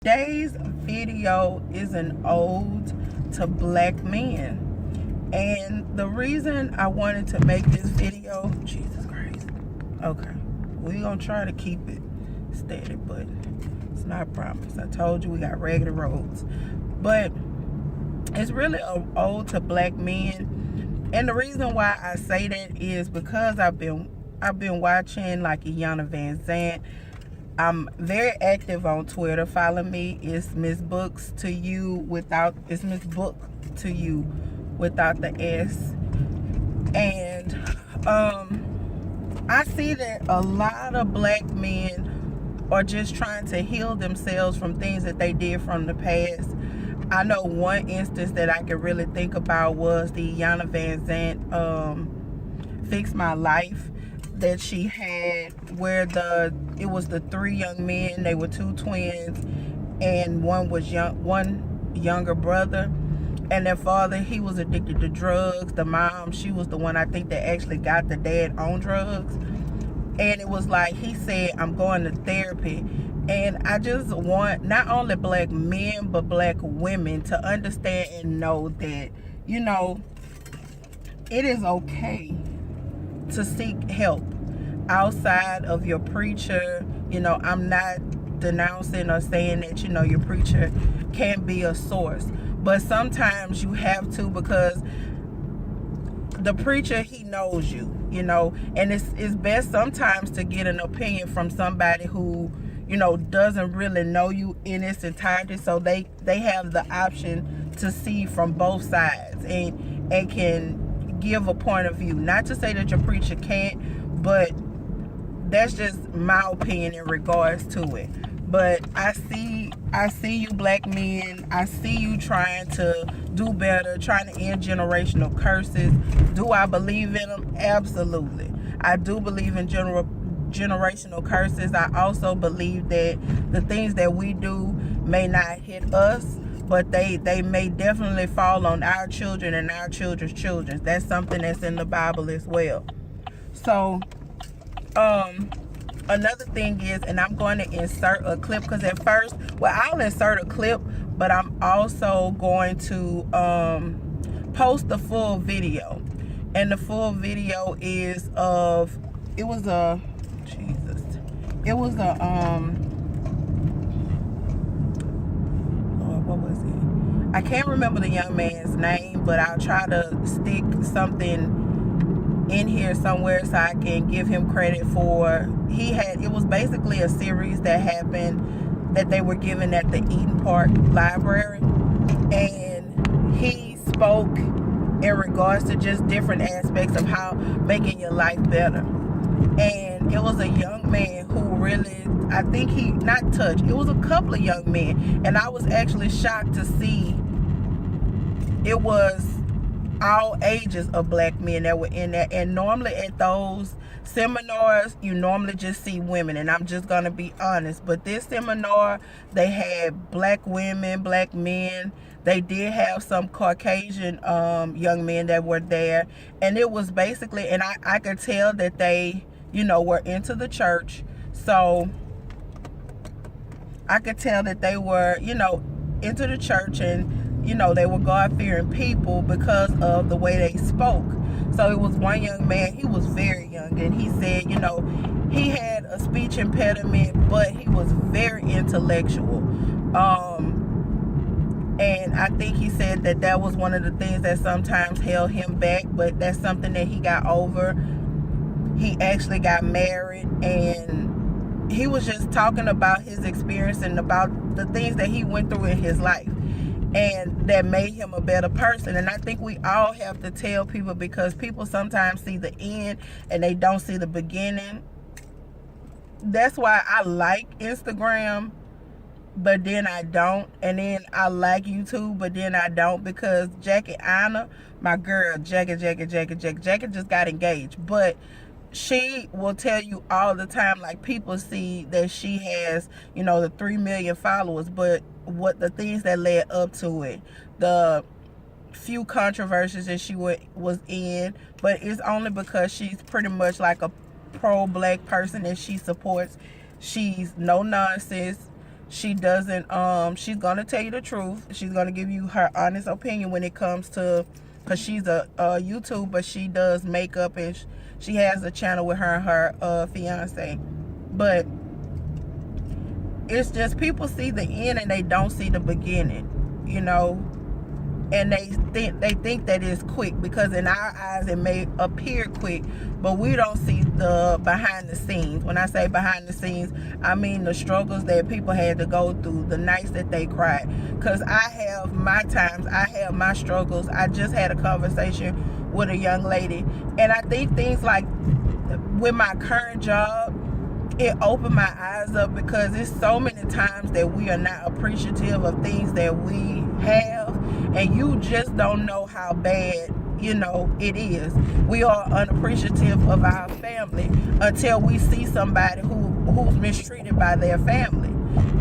Today's video is an ode to black men. And the reason I wanted to make this video, Jesus Christ. Okay, we're gonna try to keep it steady, but it's not a promise. I told you we got regular roads. But it's really an ode to black men. And the reason why I say that is because I've been watching like Iyanla Vanzant. I'm very active on Twitter. Follow me. It's Miss Books to you without it's Miss Book to you without the S. And I see that a lot of black men are just trying to heal themselves from things that they did from the past. I know one instance that I could really think about was the Iyanla Vanzant Fix My Life that she had, where it was the three young men. They were two twins, and one younger brother, and their father, he was addicted to drugs. The mom, she was the one, I think, that actually got the dad on drugs. And it was like he said, I'm going to therapy. And I just want not only black men but black women to understand and know that, you know, it is okay to seek help outside of your preacher. You know, I'm not denouncing or saying that, you know, your preacher can't be a source, but sometimes you have to, because the preacher, he knows you, you know, and it's best sometimes to get an opinion from somebody who, you know, doesn't really know you in its entirety, so they have the option to see from both sides and can give a point of view. Not to say that your preacher can't, but that's just my opinion in regards to it. But I see you black men. I see you trying to do better, trying to end generational curses. Do I believe in them? Absolutely. I do believe in generational curses. I also believe that the things that we do may not hit us, but they may definitely fall on our children and our children's children. That's something that's in the Bible as well. So another thing is, and I'm going to insert a clip, because at first, well, I'll insert a clip, but I'm also going to post the full video. And the full video is of, it was a what was it? I can't remember the young man's name, but I'll try to stick something in here somewhere so I can give him credit for. It was basically a series that happened, that they were given at the Eden Park Library, and he spoke in regards to just different aspects of how making your life better. And it was a young man who really, I think he not touched. It was a couple of young men, and I was actually shocked to see it was all ages of black men that were in there. And normally at those seminars, you normally just see women, and I'm just gonna be honest, but this seminar, they had black women, black men. They did have some Caucasian young men that were there, and it was basically, and I could tell that they, you know, were into the church. So I could tell that they were, you know, into the church, and, you know, they were God-fearing people because of the way they spoke. So it was one young man, he was very young, and he said, you know, he had a speech impediment, but he was very intellectual. And I think he said that was one of the things that sometimes held him back, but that's something that he got over. He actually got married, and he was just talking about his experience and about the things that he went through in his life, and that made him a better person. And I think we all have to tell people, because people sometimes see the end and they don't see the beginning. That's why I like Instagram, but then I don't. And then I like YouTube, but then I don't, because Jackie Anna, my girl, Jackie just got engaged. But she will tell you all the time, like, people see that she has, you know, the 3 million followers, but what the things that led up to it, the few controversies that she was in, but it's only because she's pretty much like a pro-black person that she supports. She's no nonsense. She doesn't, she's gonna tell you the truth. She's gonna give you her honest opinion when it comes to, because she's a YouTube, but she does makeup, and she has a channel with her and her fiance. But it's just, people see the end and they don't see the beginning, you know. And they think that it's quick, because in our eyes it may appear quick, but we don't see the behind the scenes. When I say behind the scenes, I mean the struggles that people had to go through, the nights that they cried. Because I have my times, I have my struggles. I just had a conversation with a young lady, and I think things like, with my current job, it opened my eyes up, because it's so many times that we are not appreciative of things that we have, and you just don't know how bad, you know, it is. We are unappreciative of our family until we see somebody who's mistreated by their family.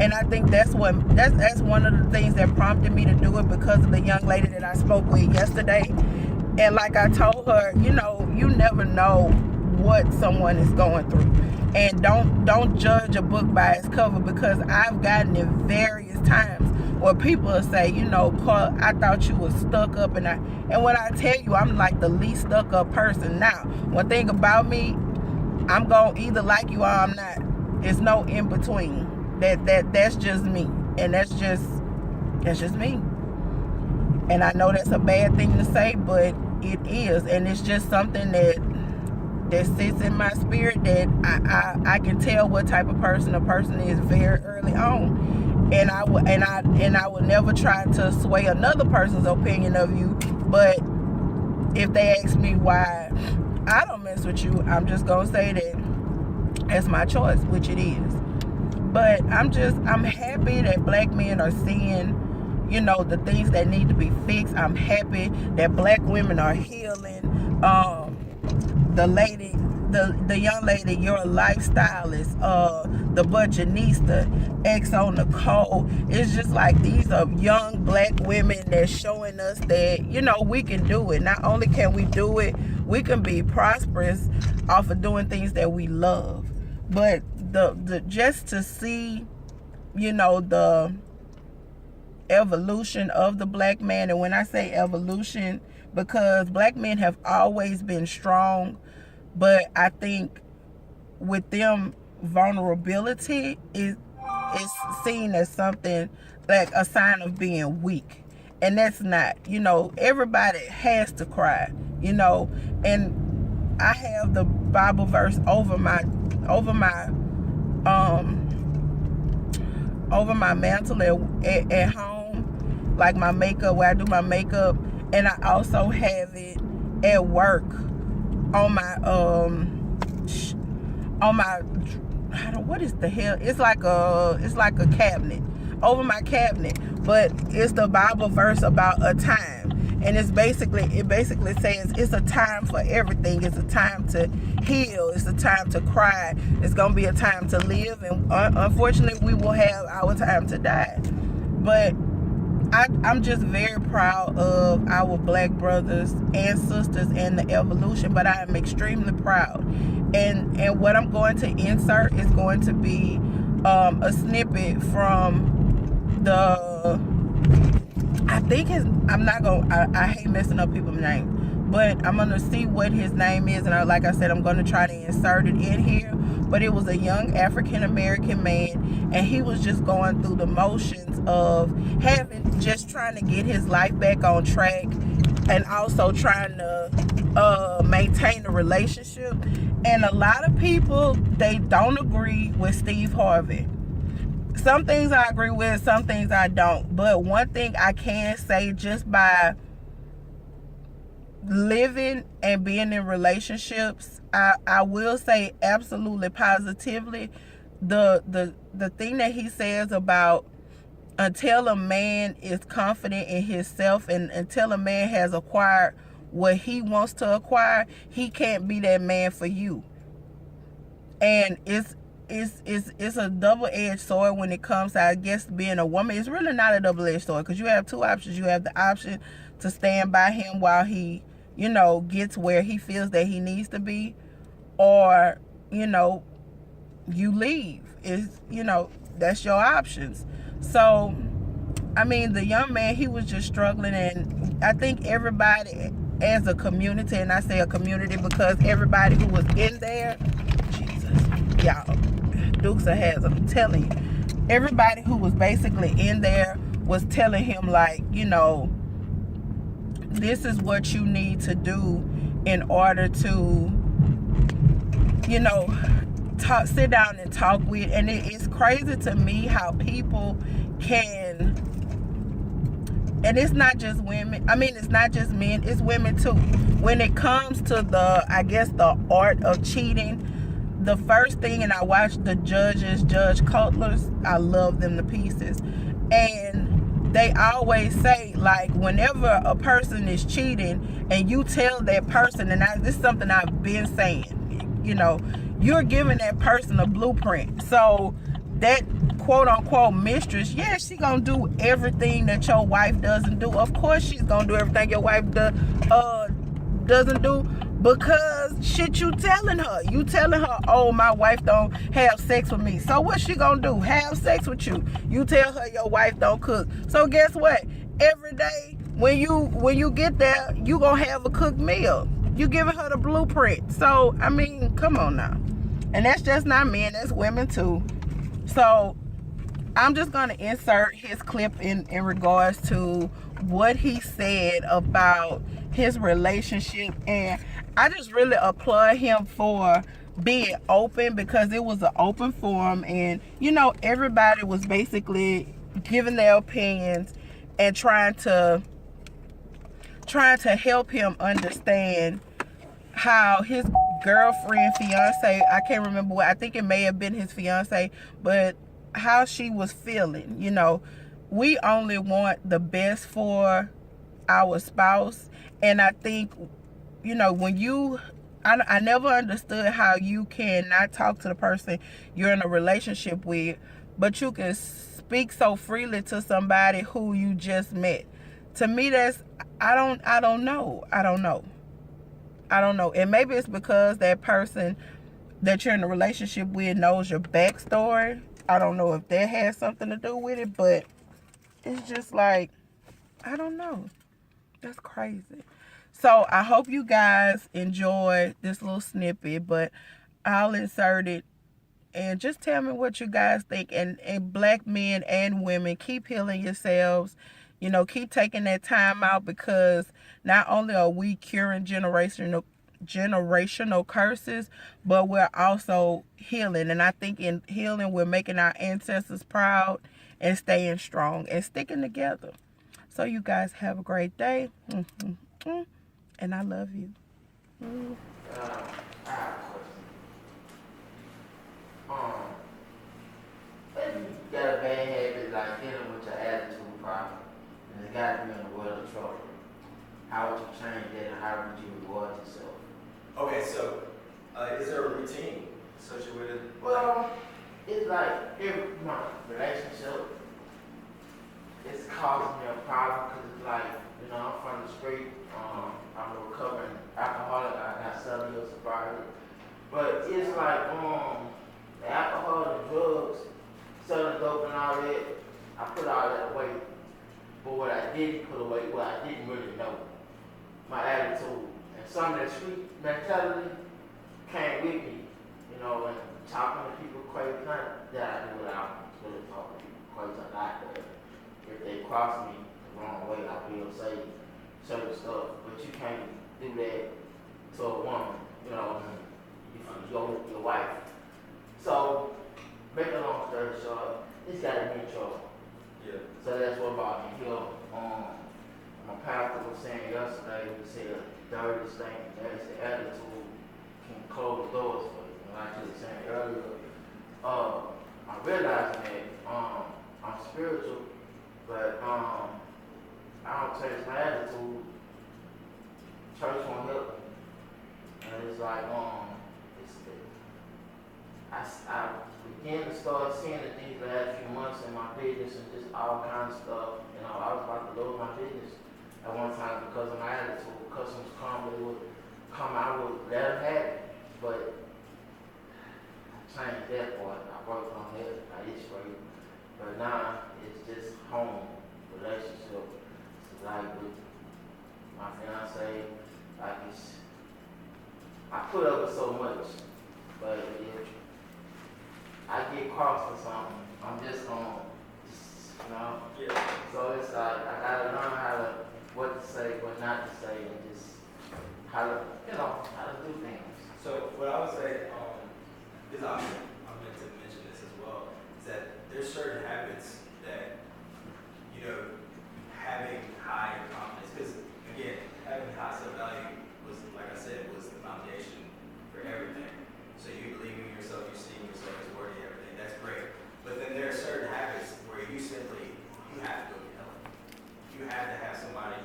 And I think that's one of the things that prompted me to do it, because of the young lady that I spoke with yesterday. And like I told her, you know, you never know what someone is going through, and don't judge a book by its cover, because I've gotten it various times where people will say, you know, Carl, I thought you was stuck up, and when I tell you, I'm like the least stuck up person. Now, one thing about me, I'm gonna either like you or I'm not. It's no in between. That's just me, and that's just me. And I know that's a bad thing to say, but it is, and it's just something that sits in my spirit, that I can tell what type of person a person is very early on. And I will never try to sway another person's opinion of you. But if they ask me why I don't mess with you, I'm just gonna say that that's my choice, which it is. But I'm happy that black men are seeing, you know, the things that need to be fixed. I'm happy that black women are healing. The young lady, your lifestylist, the Budgetnista, XO Nicole. It's just like, these are young black women that's showing us that, you know, we can do it. Not only can we do it, we can be prosperous off of doing things that we love. But the just to see, you know, the evolution of the black man. And when I say evolution, because black men have always been strong, but I think with them, vulnerability is seen as something like a sign of being weak, and that's not. You know, everybody has to cry, you know. And I have the Bible verse over my mantle at home, like my makeup, where I do my makeup. And I also have it at work on my what is the hell? It's like a cabinet, over my cabinet. But it's the Bible verse about a time. And it basically says it's a time for everything. It's a time to heal. It's a time to cry. It's gonna be a time to live, and unfortunately, we will have our time to die. But I'm just very proud of our black brothers and sisters and the evolution. But I am extremely proud. And what I'm going to insert is going to be a snippet from the. I hate messing up people's names, but I'm gonna see what his name is, and like I said, I'm gonna try to insert it in here. But it was a young African American man, and he was just going through the motions of trying to get his life back on track, and also trying to maintain a relationship. And a lot of people, they don't agree with Steve Harvey. Some things I agree with, some things I don't. But one thing I can say, just by living and being in relationships, I will say absolutely positively, the thing that he says about, until a man is confident in himself, and until a man has acquired what he wants to acquire, he can't be that man for you. And it's a double-edged sword when it comes to, I guess, being a woman. It's really not a double-edged sword, because you have two options. You have the option to stand by him while he, you know, gets where he feels that he needs to be, or, you know, you leave. It's, you know, that's your options. So I mean, the young man, he was just struggling, and I think everybody as a community, and I say a community because everybody who was in there, Jesus, y'all, Dukes of Hazzard, I'm telling you, everybody who was basically in there was telling him, like, you know, this is what you need to do in order to, you know, sit down and talk with. And it's crazy to me how people can, and it's not just women, I mean, it's not just men, it's women too. When it comes to the, I guess, the art of cheating, the first thing, and I watched the judges, Judge Cutlers, I love them to pieces, and they always say, like, whenever a person is cheating and you tell that person, and this is something I've been saying, you know, you're giving that person a blueprint. So that quote unquote mistress, yeah, she gonna do everything that your wife doesn't do. Of course she's gonna do everything your wife doesn't do, because shit, you telling her, oh, my wife don't have sex with me. So what she gonna do? Have sex with you. You tell her your wife don't cook. So guess what? Every day when you get there, you gonna have a cooked meal. You giving her the blueprint. So I mean, come on now. And that's just not men, that's women too. So I'm just going to insert his clip in regards to what he said about his relationship. And I just really applaud him for being open, because it was an open forum. And, you know, everybody was basically giving their opinions and trying to help him understand how his girlfriend, fiance, I can't remember what, I think it may have been his fiance, but how she was feeling. You know, we only want the best for our spouse. And I think, you know, when I never understood how you can not talk to the person you're in a relationship with, but you can speak so freely to somebody who you just met. To me, that's, I don't know. And maybe it's because that person that you're in a relationship with knows your backstory. I don't know if that has something to do with it, but it's just like, I don't know. That's crazy. So I hope you guys enjoyed this little snippet, but I'll insert it. And just tell me what you guys think. And black men and women, keep healing yourselves. You know, keep taking that time out, because not only are we curing generational curses, but we're also healing. And I think in healing, we're making our ancestors proud and staying strong and sticking together. So you guys have a great day. And I love you. I have a question. If you got a bad habit like dealing with your attitude problem, and it's got to be in the world of trouble, how would you change that, and how would you reward yourself? Okay, so is there a routine associated with it? Well, it's like every my relationship, it's causing me a problem, because it's like, you know, I'm from the street. I'm a recovering alcoholic. I got 7 years sobriety. But it's like the alcohol, the drugs, selling dope and all that, I put all that away. But what I didn't put away, what I didn't really know, my attitude. And some of that street mentality came with me, you know, and talking to people crazy. Not that I do without really talking to people crazy a lot, but if they cross me the wrong way, I will say certain stuff. But you can't do that to a woman, you know, your wife. So, make a long story short, it's got to be in trouble. Yeah. So that's what brought me here. My pastor was saying yesterday, he said, the dirtiest thing, that's the attitude, can close the doors for you. And like you were saying earlier, I'm realizing that I'm spiritual, but I don't change my attitude. Church won't help me. And it's like, I began to start seeing it these last few months in my business and just all kinds of stuff. You know, I was about to lose my business at one time because of my attitude. Customers come, they would come, I would let them have it. But I changed that part. I worked on that. I just straight. now it's just home relationship. So like with my fiance, like I put up with so much, but if I get crossed or something, I'm just gonna, Yeah. So it's like I gotta learn what to say, what not to say, and just how to, how to do things. So what I would say, is I meant to mention this as well, is that there's certain habits that, having high confidence, because again, having high self-value was, like I said, was the foundation for everything. So you believe in yourself, you see yourself as worthy, everything, that's great. But then there are certain habits where you have to go get help. You have to have somebody,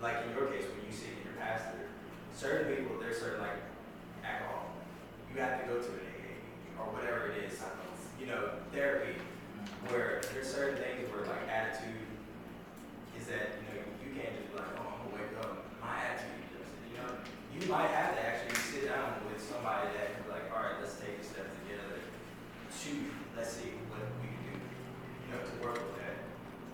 like in your case, when you see your pastor, certain people, there's certain, like, alcohol. You have to go to an AA or whatever it is, therapy, where there's certain things where, like, attitude is that, you can't just be like, oh, I'm gonna wake up, my attitude is, you might have to actually sit down with somebody that can be like, all right, let's take a step together. Let's see what we can do, to work with that.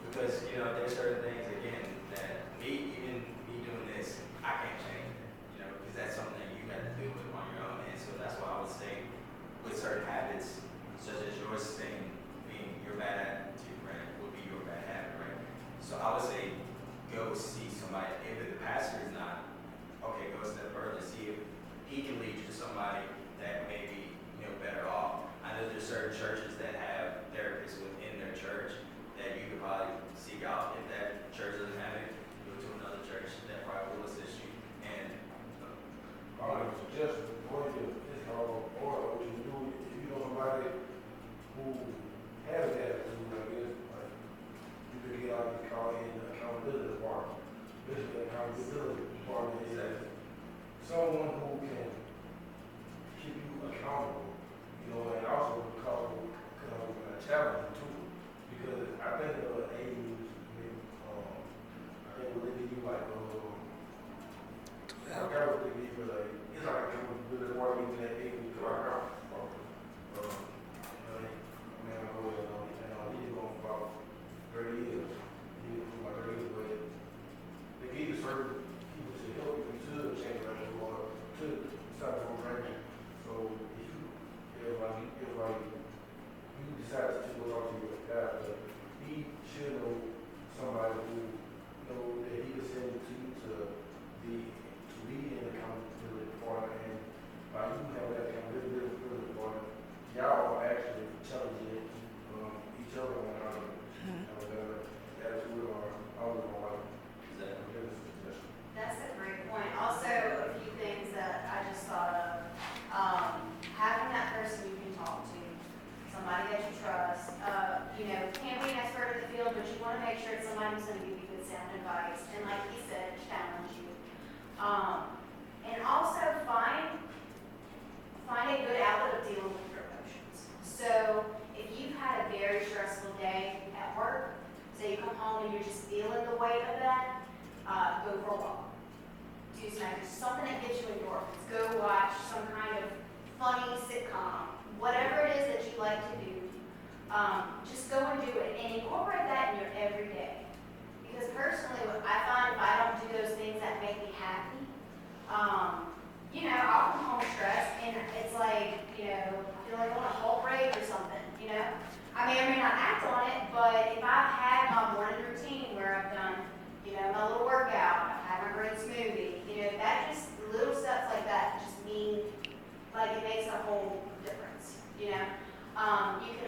Because, there's certain things, again, that even me doing this, I can't change it, because that's something that you got to deal with on your own. And so that's why I would say with certain habits, such as yours saying being your bad attitude, right, would be your bad habit, right? So I would say go see somebody. If the pastor is not, okay, go a step further, see if he can lead you to somebody that may be, better off. I know there's certain churches that have therapists within their church that you could probably seek out. If that church doesn't have it, go to another church that probably will assist you. And I would suggest before you or what you do if you know somebody who has that attitude, I guess, like you could get out and call in the accountability department. Basically, accountability department is someone who can keep you accountable, and also challenge you too. Because I think age, I think when they give you like I forgot what they give you, like it's like really working that age to our house. Man, I go and he's going for about 30 years. He's going for about 30 years, but they give you certain people to help you to change that or to start from drinking. So if you decide to go talk to your guy, but he should know somebody who that he can send to you to be in the accountability department, and by you having that accountability department, y'all are actually challenging each other on how to have a better attitude or outlook on life. That's a great point. Also, a few things that I just thought of. Having that person you can talk to, somebody that you trust. Can't be an expert in the field, but you want to make sure it's somebody who's going to give you good sound advice. And like he said, challenge you. And also find a good outlet of dealing with your emotions. So if you've had a very stressful day at work, say you come home and you're just feeling the weight of that, go for a walk. Do something that gives you endorphins. Go watch some kind of funny sitcom, whatever it is that you like to do. Just go and do it and incorporate that in your everyday. Because personally, I find if I don't do those things that make me happy, I'll come home stressed and it's like, I feel like I want to Hulk rage or something, I may or may not act on it, but if I've had my morning routine where I've done, my little workout, I've had my great smoothie, that just, little steps like that just mean, like it makes a whole difference, You can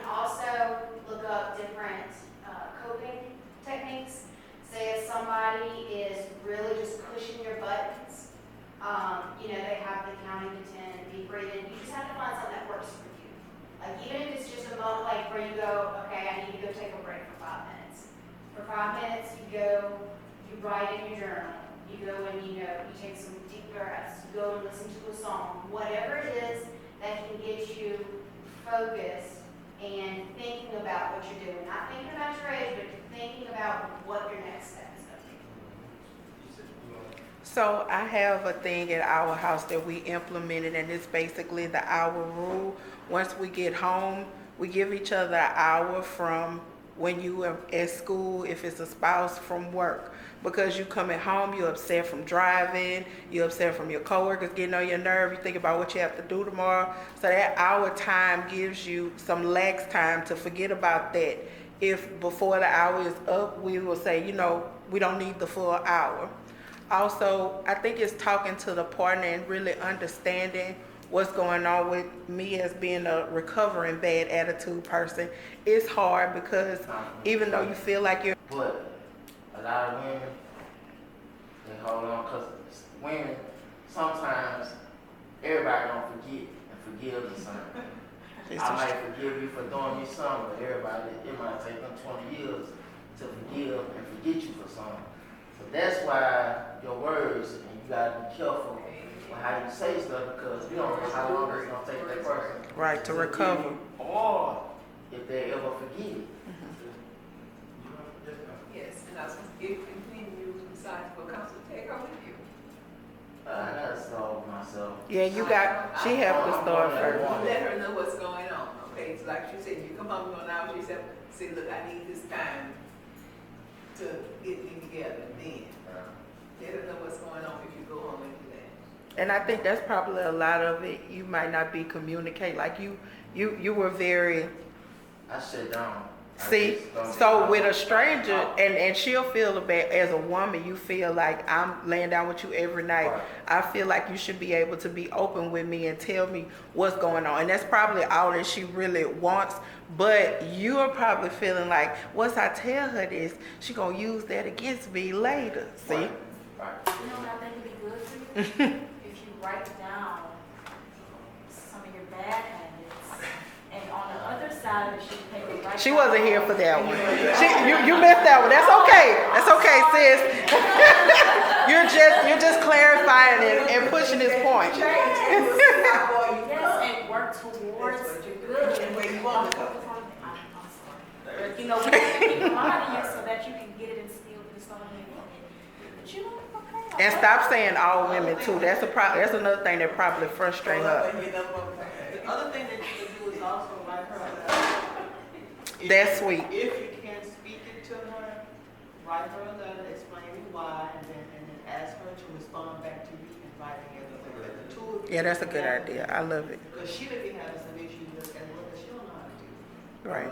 also look up different coping techniques. Say if somebody is really just pushing your buttons, they have the counting to 10, deep breathing. You just have to find something that works for you. Like even if it's just a moment like where you go, okay, I need to go take a break for 5 minutes. For 5 minutes, you write in your journal. You go and you take some deep breaths. You go and listen to a song. Whatever it is that can get you focused and thinking about what you're doing. Not thinking about your age, but thinking about what your next step is going to be. So I have a thing at our house that we implemented, and it's basically the hour rule. Once we get home, we give each other an hour from when you are at school, if it's a spouse from work. Because you come at home, you're upset from driving, you're upset from your coworkers getting on your nerve, you think about what you have to do tomorrow. So that hour time gives you some lax time to forget about that. If before the hour is up, we will say, you know, we don't need the full hour. Also, I think it's talking to the partner and really understanding what's going on with me as being a recovering bad attitude person. It's hard because even though you feel like you're But a lot of women, they hold on because women, sometimes everybody don't forget and forgive them something. I might forgive you for doing me something, but everybody, it might take them 20 years to forgive and forget you for something. So that's why your words, and you gotta be careful with how you say stuff because you don't know how long it's gonna take that person. right to recover. Or if they ever forget it. Yes, and I was, if and when you decide to go counsel, take her with you. I gotta solve myself. Yeah, you got, she have to start first. You let her know what's going on, okay? It's like she said, you come home on hours, she said, say, look, I need this time to get me together, then. Let her know what's going on if you go home and do that. And I think that's probably a lot of it. You might not be communicating like you were very. I sit down. See, so with a stranger, and she'll feel the bad as a woman. You feel like I'm laying down with you every night. Right. I feel like you should be able to be open with me and tell me what's going on, and that's probably all that she really wants. But you're probably feeling like once I tell her this, she gonna use that against me later. See. Right. You know what I think would be good for you? If you write down some of your bad habits, and on the other side of the sheet of paper, write She down wasn't here for that one. You missed that one. That's okay. That's okay, sis. you're just clarifying and pushing his point. Yes, and work towards the good. And where you want to go. I'm sorry. You know, we have to keep reminding you so that you can get it instilled in some of your women. But you know, okay. And stop saying all women too. That's that's another thing that probably frustrates her. The other thing that you can do is also write her a letter. That's sweet. If you can't speak it to her, write her a letter explaining why, and then ask her to respond back to you in writing it. The two of you Yeah, that's a good idea. I love it. Because she may be having some issues and what she don't know how to do. Right.